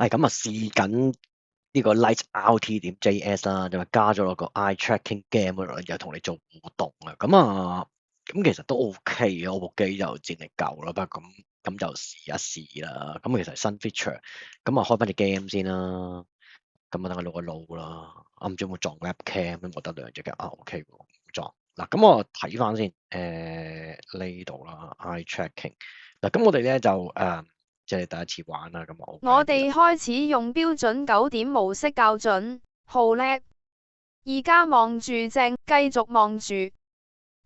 咁啊試緊呢個 LightRT.js 啦，就加咗落個 eye tracking game 嗰度，就同你做互動啊。咁其實都 OK 啊，我部機就戰力夠啦，不過咁就試一試啦。咁其實新 feature，咁啊開翻隻 game 先啦。咁啊等我錄個腦啦。唔知有冇撞 webcam？我得兩隻嘅，OK 喎，唔撞。嗱，咁我睇翻先，呢度啦，eye tracking。嗱，咁我哋咧就即係第一次玩啦，咁我 OK 我哋開始用標準9點模式校準，好叻！而家望住正，繼續望住。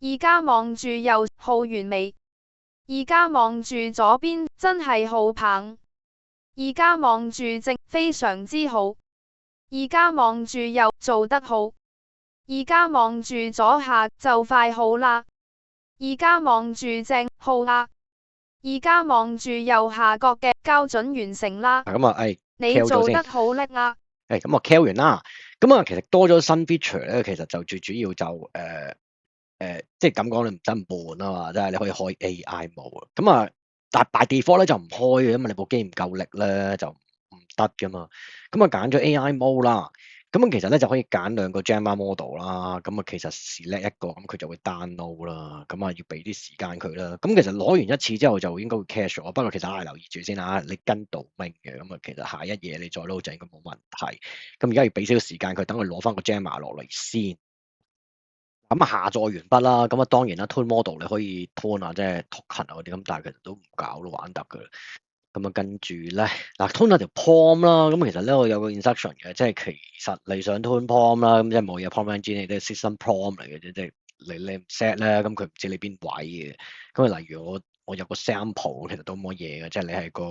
而家望住右，好完美。而家望住左邊，真係好棒。而家望住正，非常之好。而家望住右，做得好。而家望住左下，就快好啦。而家望住正，好啦。而家望住右下角嘅校準完成啦。咁啊，你 Cal 咗先。做得好叻啊！咁我 Cal 完啦。咁啊，其實多咗新 feature 咧，其實就最主要就即係咁講，你唔使咁悶啊嘛，即係你可以開 AI mode。咁啊，但係 by default 咧就唔開嘅，因為你部機唔夠力咧就唔得噶嘛。咁啊揀咗 AI mode 啦。咁啊其實咧就可以揀兩個 Gemma model 啦。咁啊其實 select 一個，咁佢就會 download 啦。咁啊要俾啲時間佢啦。咁其實攞完一次之後就應該會 cache 咗。不過其實留意住先啊，你跟到明嘅。咁啊其實下一嘢你再 load 就應該冇問題。咁而家要俾少少時間佢，等佢攞翻個 Gemma 落嚟先。咁啊下載完畢啦，咁啊當然啦，tune model 你可以 tune 啊，即係 token 啊嗰啲，咁但係其實都唔搞都玩得噶啦。咁啊跟住咧，嗱 tune 下條 prompt 啦，咁其實咧我有個 instruction 嘅，即係其實你想 tune prompt 啦，咁即係冇嘢 prompt engine 你都係 system prompt 嚟嘅啫，即係你唔 set 咧，咁佢唔知你邊位嘅。咁啊例如我有個 sample 其實都冇乜嘢嘅，即係你係個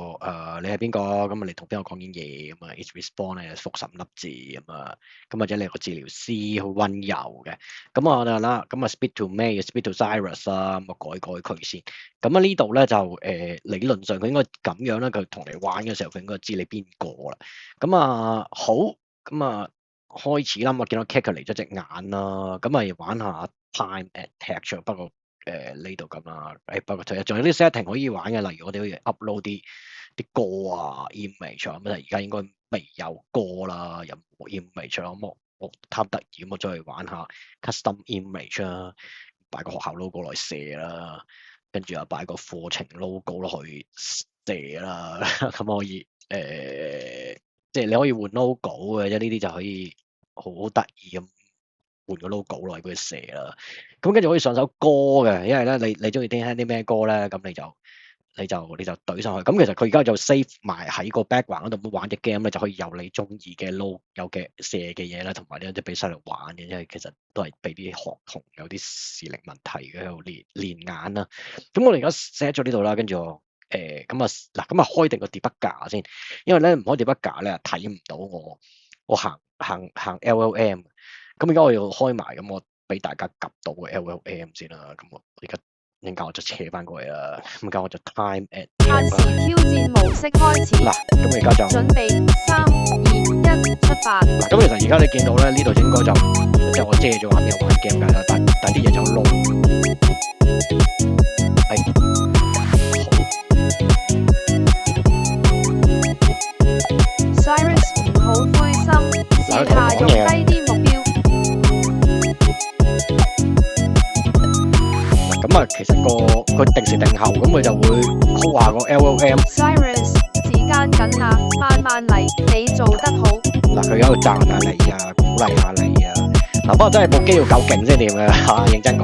你係邊個，咁啊你同邊個講緊嘢，咁啊 is respond 咧覆10粒字咁啊，咁或者你係個治療師好温柔嘅，咁啊我哋啦，咁啊 speak to me，speak to Cyrus 啦，咁啊改佢先。咁啊呢度咧就理論上佢應該咁樣啦，佢同你玩嘅時候佢應該知你邊個啦。咁啊好，咁啊開始啦，我見到 Kaka 嚟咗隻眼啦，咁啊玩下 time and texture，不過呢度咁啦，不過仲有啲 setting 可以玩嘅，例如我哋可以 upload 啲歌啊 image 啊，咁啊而家應該未有歌啦，有冇 image 啦，咁我貪得意咁我再去玩下 custom image 啦，擺個學校 logo 落去射啦，跟住又擺個課程 logo 落去射啦，咁可以即係你可以換 logo 嘅，即係呢啲就可以好得意咁換個 logo 落去俾佢射啦。咁跟住可以上首歌嘅，因為咧你中意聽啲咩歌咧，咁你就懟上去。咁其實佢而家就 save 埋喺個 background 嗰度玩隻 game 咧，就可以有你中意嘅 logo 有嘅射嘅嘢啦，同埋咧即係俾細路玩嘅，因為其實都係俾啲學童有啲視力問題嘅喺度練眼啦。咁我哋而家 set 咗呢度啦，跟住咁啊開定個 debugger 先，因為咧唔開 debugger 咧睇唔到我行 LLM。咁而家我要開埋，咁我俾大家及到個 LLM 先啦。咁我而家陣間我就扯翻過嚟啦。咁而家我就 time at 限時挑戰模式開始。嗱，咁而家就準備3、2、1，出發。嗱，咁其實而家你見到咧，呢度應該就即係我遮咗畫面玩 game 㗎啦，但啲嘢就撈。Cyrus 唔好灰心，試下用低啲目標。咁啊，其實佢定時定候，咁佢就會 call 下個 LLM。Cyrus，時間緊啊，慢慢嚟，你做得好。嗱，佢喺度讚下你啊，鼓勵下你啊。嗱，不過真係部機要夠勁先掂嘅嚇，認真講。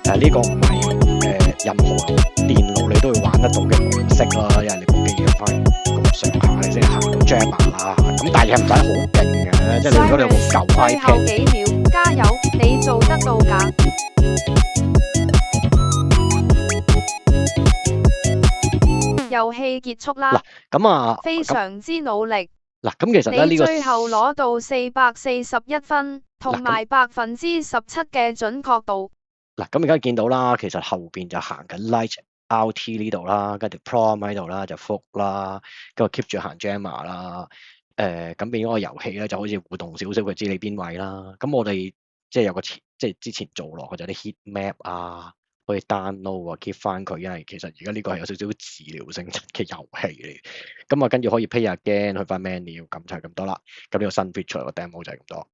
呢個唔係任何電腦你都會玩得到嘅模式咯，因為你部機要翻咁上下你先行到 Gemma 啦。咁但係你係唔使好勁嘅，即係你如果你有部舊 iPad。最後幾秒，加油，你做得到㗎！遊戲結束啦。嗱，咁啊，非常之努力。嗱，咁其實咧呢個最後攞到441分，同埋17%嘅準確度。嗱，咁而家見到啦，其實後邊就行緊 LightRT 呢度啦，跟住 prompt 喺度啦，就覆啦，跟住 keep 住行 Gemma 啦。咁變咗個遊戲咧就好似互動少少，佢知你邊位啦。咁我哋即係有個即係之前做落去就啲 heat map 啊，可以 download 啊，keep 翻佢，因為其實而家呢個係有少少治療性質嘅遊戲嚟。咁啊，跟住可以 pay again 去翻 menu，咁就係咁多啦。咁呢個新 feature 個 demo 就係咁多。